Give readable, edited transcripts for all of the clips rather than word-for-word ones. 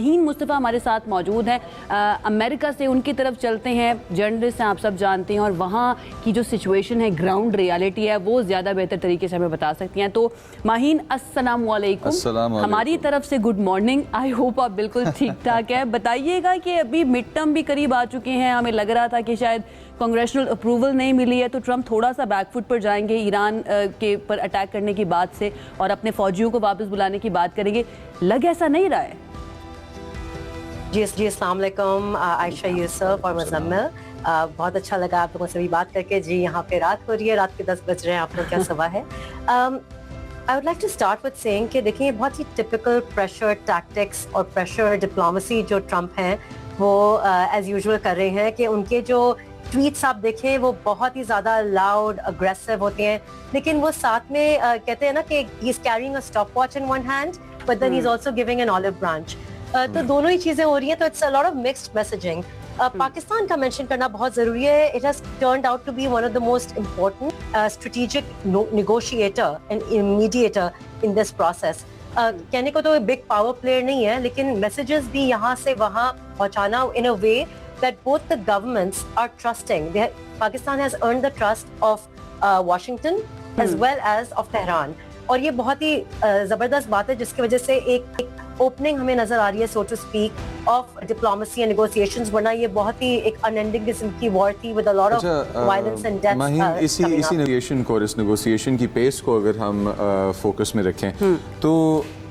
हीन मुस्तफ़ा हमारे साथ मौजूद हैं, अमेरिका से उनकी तरफ चलते हैं। जर्नलिस्ट हैं, आप सब जानते हैं, और वहाँ की जो सिचुएशन है, ग्राउंड रियलिटी है, वो ज़्यादा बेहतर तरीके से हमें बता सकती हैं। तो माहीन, अस्सलाम वालेकुम। हमारी तरफ से गुड मॉर्निंग। आई होप आप बिल्कुल ठीक ठाक है। बताइएगा कि अभी मिड टर्म भी करीब आ चुके हैं, हमें लग रहा था कि शायद कांग्रेशनल अप्रूवल नहीं मिली है तो ट्रंप थोड़ा सा बैकफुट पर जाएंगे ईरान के पर अटैक करने की बात से, और अपने फौजियों को वापस बुलाने की बात करेंगे। लग ऐसा नहीं रहा है? जी अस्सलाम वालेकुम आयशा यूसुफ और मुज़म्मिल, बहुत अच्छा लगा आप लोगों से भी बात करके। जी यहाँ पे रात हो रही है, रात के 10 बज रहे हैं, आप लोग क्या सुबह है। I would like to start with saying कि देखिए बहुत ही टिपिकल प्रेशर टैक्टिक्स और प्रेशर डिप्लोमेसी जो ट्रंप हैं वो एज यूजुअल कर रहे हैं कि उनके जो ट्वीट्स आप देखें वो बहुत ही ज्यादा लाउड अग्रेसिव होते हैं, लेकिन वो साथ में कहते हैं ना कि he is carrying a stopwatch in one hand but then he is also giving an olive branch. तो दोनों ही चीजें हो रही हैं, तो it's a lot of mixed messaging. Pakistan का मेंशन करना बहुत जरूरी है। It has turned out to be one of the most important strategic negotiator and mediator in this process. कहने को तो बिग पावर प्लेयर नहीं है, लेकिन मैसेजेस भी यहाँ से वहाँ पहुँचाना इन a way that both the governments are trusting. Pakistan has earned the trust of Washington as well as of Tehran. और ये बहुत ही जबरदस्त बात है जिसकी वजह से एक ओपनिंग हमें नजर आ रही है, so to speak, of diplomacy and negotiations, वरना ये बहुत ही एक unending किस्म की war थी with a lot of violence and death. इसी नेगोशिएशन को, इस नेगोशिएशन की पेस को अगर हम फोकस में रखें तो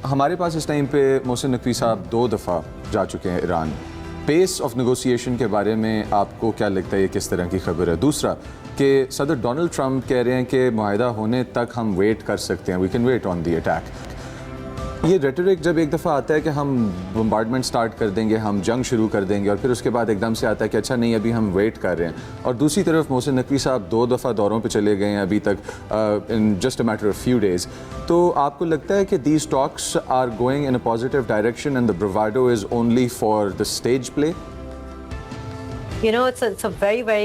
हमारे पास इस टाइम पे मोहसिन नकवी साहब 2 दफ़ा जा चुके हैं ईरान। पेस ऑफ नेगोशिएशन के बारे में आपको क्या लगता है, ये किस तरह की खबर है? दूसरा कि सदर डोनाल्ड ट्रंप कह रहे हैं कि मुआहिदा होने तक हम वेट कर सकते हैं, we can wait on the attack. ये रेटोरिक जब एक दफ़ा आता है कि हम बम्बार्डमेंट स्टार्ट कर देंगे, हम जंग शुरू कर देंगे, और फिर उसके बाद एकदम से आता है कि अच्छा नहीं अभी हम वेट कर रहे हैं, और दूसरी तरफ मोहसिन नकवी साहब 2 दफ़ा दौरों पे चले गए हैं अभी तक in just a matter of few days. तो आपको लगता है कि these talks are going in a positive direction and the bravado is only for the stage play? You know, it's a very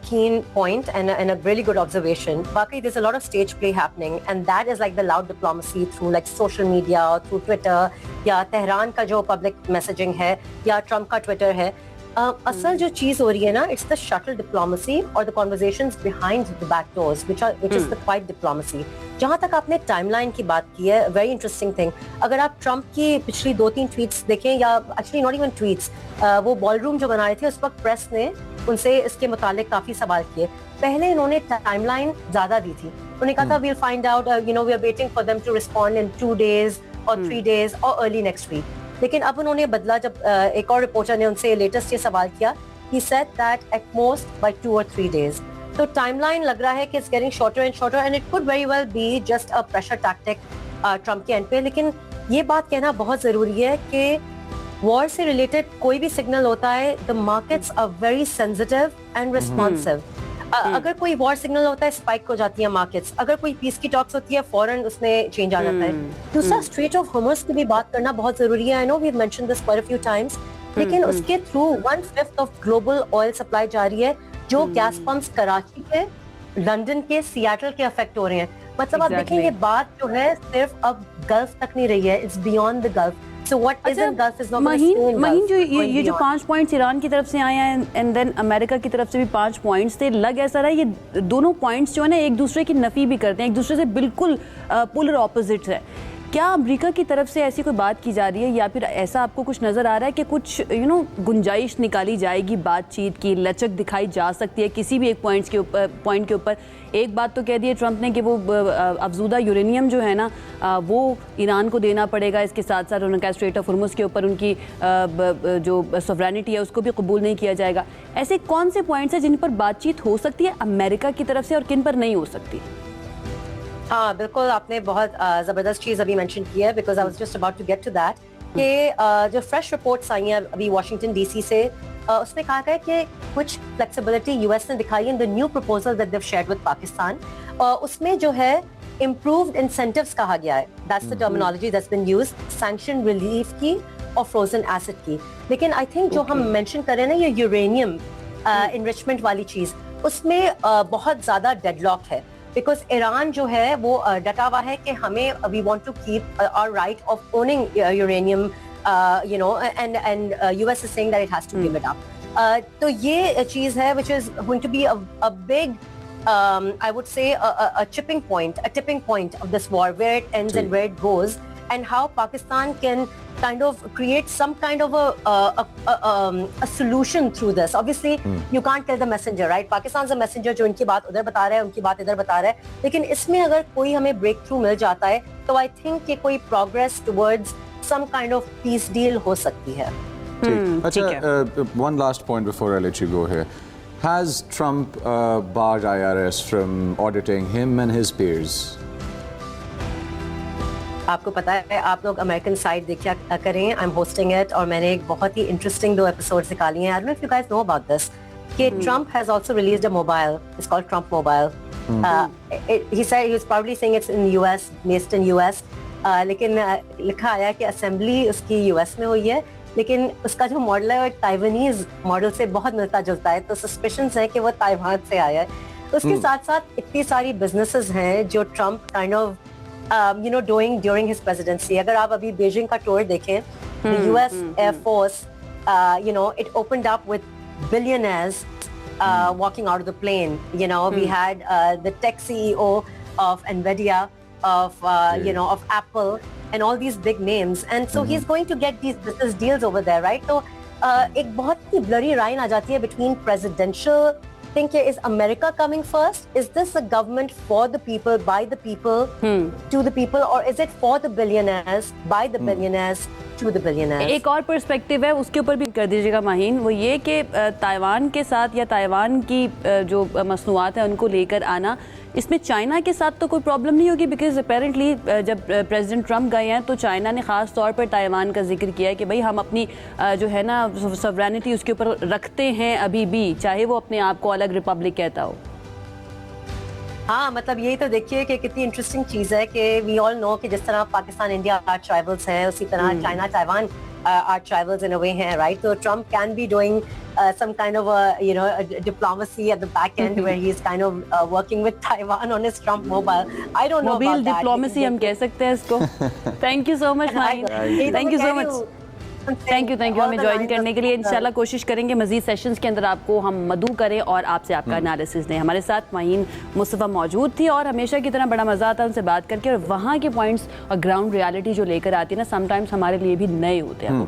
keen point and a really good observation. Waqai, there's a lot of stage play happening, and that is like the loud diplomacy through like social media or through Twitter, या Tehran का जो public messaging है, या Trump का Twitter है। असल जो चीज हो रही है ना, it's the shuttle diplomacy or the conversations behind the back doors, which is the quiet diplomacy. जहाँ तक आपने टाइमलाइन की बात की है, very interesting thing. अगर आप ट्रम्प की पिछली 2-3 ट्वीट्स देखें, या एक्चुअली नॉट इवन ट्वीट्स, वो बॉलरूम जो बना रहे थे उस वक्त प्रेस ने उनसे इसके मुतालिक काफी सवाल किए। पहले इन्होंने टाइमलाइन ज्यादा दी थी, उन्होंने कहा था we'll find out, we are waiting for them to respond in 2 days or 3 days or early next week. लेकिन अब उन्होंने बदला, जब एक और रिपोर्टर ने उनसे लेटेस्ट ये सवाल किया, he said that at most by 2 or 3 days. तो टाइमलाइन लग रहा है कि it's getting shorter and shorter, and it could very well be just a pressure tactic Trump के एंड पे। लेकिन ये बात कहना बहुत जरूरी है कि वॉर से रिलेटेड कोई भी सिग्नल होता है, the markets are very sensitive and responsive. अगर कोई वॉर सिग्नल होता है, स्पाइक हो जाती है मार्केट्स। अगर कोई पीस की टॉक्स होती है, फौरन उसमें चेंज आ जाता है। दूसरा, स्ट्रेट ऑफ हॉर्मुज़ की भी बात करना बहुत जरूरी है। I know we have mentioned this quite a few times, लेकिन उसके through 1/5 of global oil supply जा रही है, जो गैस पंप्स कराची के, लंदन के, सियाटल के अफेक्ट हो रहे हैं। मतलब आप देखें, ये बात जो है सिर्फ अब गल्फ तक नहीं रही है, it's beyond the gulf. So what is in Gulf is not going to stay in Gulf. महीन, जो ये जो 5 पॉइंट्स ईरान की तरफ से आए हैं, एंड देन अमेरिका की तरफ से भी 5 पॉइंट्स थे, लग ऐसा रहा है ये दोनों पॉइंट्स जो है ना एक दूसरे की नफी भी करते हैं, एक दूसरे से बिल्कुल पोलर ऑपोजिट है। क्या अमेरिका की तरफ से ऐसी कोई बात की जा रही है, या फिर ऐसा आपको कुछ नज़र आ रहा है कि कुछ गुंजाइश निकाली जाएगी, बातचीत की लचक दिखाई जा सकती है किसी भी एक पॉइंट के ऊपर? एक बात तो कह दी है ट्रंप ने कि वो अफजूदा यूरेनियम जो है ना वो ईरान को देना पड़ेगा, इसके साथ साथ उनका स्ट्रेट ऑफ हॉर्मुज़ के ऊपर उनकी जो सॉवरेनिटी है उसको भी कबूल नहीं किया जाएगा। ऐसे कौन से पॉइंट्स हैं जिन पर बातचीत हो सकती है अमेरिका की तरफ से, और किन पर नहीं हो सकती? हाँ बिल्कुल, आपने बहुत ज़बरदस्त चीज़ अभी मेंशन की है, because I was just about to get to that कि जो फ्रेश रिपोर्ट्स आई हैं अभी वाशिंगटन डीसी से, उसमें कहा गया कि कुछ फ्लेक्सिबिलिटी यूएस ने दिखाई in the new proposal that they have shared with Pakistan. उसमें जो है इम्प्रूव्ड इंसेंटिव्स कहा गया है, that's the terminology that's been used, sanction relief की और फ्रोजन एसिड की। लेकिन आई थिंक जो हम मेंशन कर रहे हैं ना, ये यूरेनियम इनरिचमेंट वाली चीज़, उसमें बहुत ज़्यादा डेडलॉक है, बिकॉज ईरान जो है वो डटा हुआ है कि हमें we want to keep our right of owning uranium you know, and US is saying that it has to give it up. तो ये चीज है which is going to be a big I would say a tipping point of this war, where it ends and where it goes, and how Pakistan can kind of create some kind of a solution through this. Obviously, you can't kill the messenger, right? Pakistan's a messenger जो इनकी बात उधर बता रहा है, उनकी बात इधर बता रहा है. लेकिन इसमें अगर कोई हमें break through मिल जाता है, तो I think कि कोई progress towards some kind of peace deal हो सकती है. अच्छा, one last point before I let you go here. Has Trump barred IRS from auditing him and his peers? आपको पता है, आप लोग अमेरिकन साइड देखिए करें. आई एम होस्टिंग इट और मैंने एक बहुत ही इंटरेस्टिंग 2 एपिसोड्स निकाली हैं. I don't know if you guys know about this कि Trump has also released a mobile. It's called Trump mobile. He said he was probably saying it's in US, based in US. लेकिन लिखा आया कि assembly उसकी US में हुई है, लेकिन उसका जो मॉडल है वो एक ताइवानीज मॉडल से बहुत मिलता जुलता है. तो सस्पिशंस है कि वो ताइवान से आया है. उसके साथ साथ इतनी सारी बिजनेसेस हैं जो Trump kind of you know, doing during his presidency. अगर आप अभी बीजिंग का टूर देखें, the US Air Force, you know, it opened up with billionaires walking out of the plane. You know, we had the tech CEO of Nvidia, of you know, of Apple, and all these big names. And so he's going to get these business deals over there, right? So एक बहुत ही blurry line आ जाती है between presidential think, is America coming first? Is this a government for the people, by the people, to the people, or is it for the billionaires, by the billionaires, to the billionaires? एक और perspective है, उसके ऊपर भी कर दीजिएगा माहीन. वो ये कि ताइवान के साथ या ताइवान की जो मसनूआत है उनको लेकर आना, इसमें चाइना के साथ तो कोई प्रॉब्लम नहीं होगी. बिकॉज अपेरेंटली जब प्रेसिडेंट ट्रम्प गए हैं तो चाइना ने ख़ास तौर पर ताइवान का जिक्र किया है कि भाई हम अपनी जो है ना सॉवरेनिटी उसके ऊपर रखते हैं अभी भी, चाहे वो अपने आप को अलग रिपब्लिक कहता हो. हाँ, मतलब यही तो देखिए कि कितनी इंटरेस्टिंग चीज़ है कि वी ऑल नो कि जिस तरह पाकिस्तान इंडिया आर्ट ट्राइबल्स हैं, उसी तरह China Taiwan are tribals in a way हैं, राइट? तो Trump can be doing some kind of diplomacy at the back end where he's kind of working with Taiwan on his Trump mobile. I don't know mobile about that. Diplomacy हम कह सकते हैं इसको. Thank you so much Maheen, thank you so much. Thank you हमें join करने के लिए. इंशाल्लाह कोशिश करेंगे मजीद सेशंस के अंदर आपको हम मदऊ करें और आपसे आपका एनालिसिस दें. हमारे साथ माहीन मुस्तफ़ा मौजूद थी और हमेशा की तरह बड़ा मज़ा आता है उनसे बात करके, और वहाँ के पॉइंट्स और ग्राउंड रियलिटी जो लेकर आती है ना, समटाइम्स हमारे लिए भी नए होते हैं.